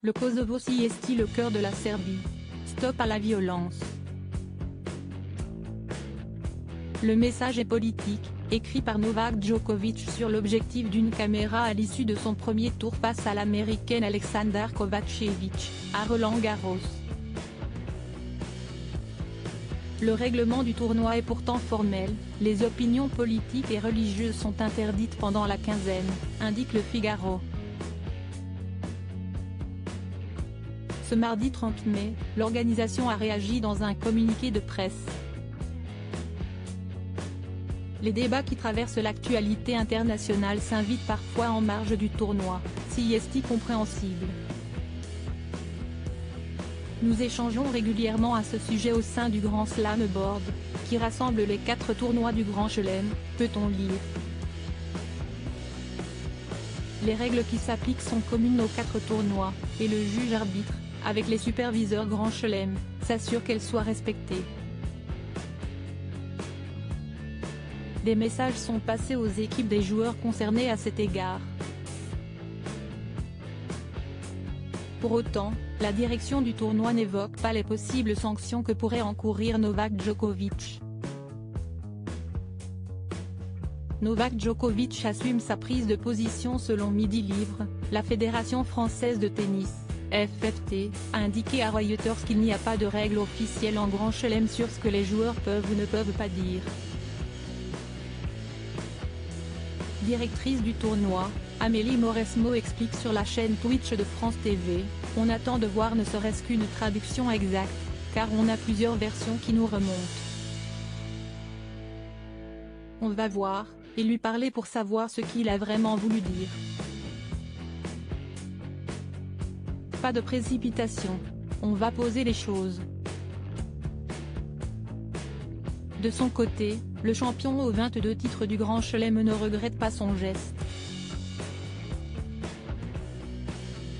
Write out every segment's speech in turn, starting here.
Le Kosovo est-il le cœur de la Serbie? Stop à la violence. Le message est politique, écrit par Novak Djokovic sur l'objectif d'une caméra à l'issue de son premier tour face à l'Américaine Aleksandar Kovačević, à Roland-Garros. Le règlement du tournoi est pourtant formel, les opinions politiques et religieuses sont interdites pendant la quinzaine, indique Le Figaro. Ce mardi 30 mai, l'organisation a réagi dans un communiqué de presse. Les débats qui traversent l'actualité internationale s'invitent parfois en marge du tournoi, si est compréhensible. Nous échangeons régulièrement à ce sujet au sein du Grand Slam Board, qui rassemble les 4 tournois du Grand Chelem, peut-on lire. Les règles qui s'appliquent sont communes aux 4 tournois, et le juge arbitre, avec les superviseurs Grand Chelem, s'assure qu'elles soient respectées. Des messages sont passés aux équipes des joueurs concernés à cet égard. Pour autant, la direction du tournoi n'évoque pas les possibles sanctions que pourrait encourir Novak Djokovic. Novak Djokovic assume sa prise de position selon Midi Libre, la Fédération française de tennis, FFT, a indiqué à Reuters qu'il n'y a pas de règles officielles en Grand Chelem sur ce que les joueurs peuvent ou ne peuvent pas dire. Directrice du tournoi, Amélie Mauresmo explique sur la chaîne Twitch de France TV, « On attend de voir ne serait-ce qu'une traduction exacte, car on a plusieurs versions qui nous remontent. On va voir, et lui parler pour savoir ce qu'il a vraiment voulu dire. Pas de précipitation. On va poser les choses. » De son côté, le champion aux 22 titres du Grand Chelem ne regrette pas son geste.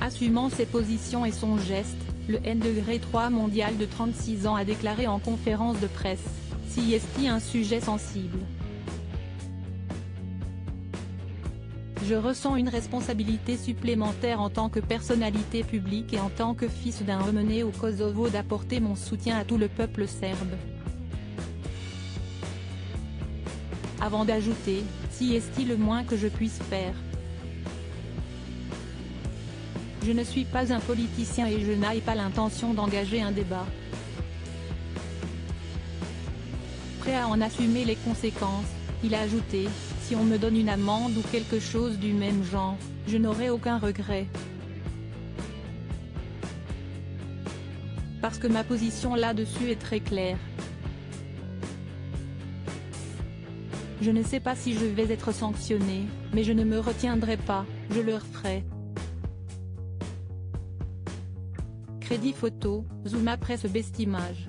Assumant ses positions et son geste, le N-3 mondial de 36 ans a déclaré en conférence de presse, « Si est un sujet sensible. Je ressens une responsabilité supplémentaire en tant que personnalité publique et en tant que fils d'un emmené au Kosovo d'apporter mon soutien à tout le peuple serbe. » Avant d'ajouter, « Si est le moins que je puisse faire. Je ne suis pas un politicien et je n'ai pas l'intention d'engager un débat. Prêt à en assumer les conséquences, il a ajouté, si on me donne une amende ou quelque chose du même genre, je n'aurai aucun regret. Parce que ma position là-dessus est très claire. Je ne sais pas si je vais être sanctionné, mais je ne me retiendrai pas, je le referai. Crédit photo, zoom après ce best image.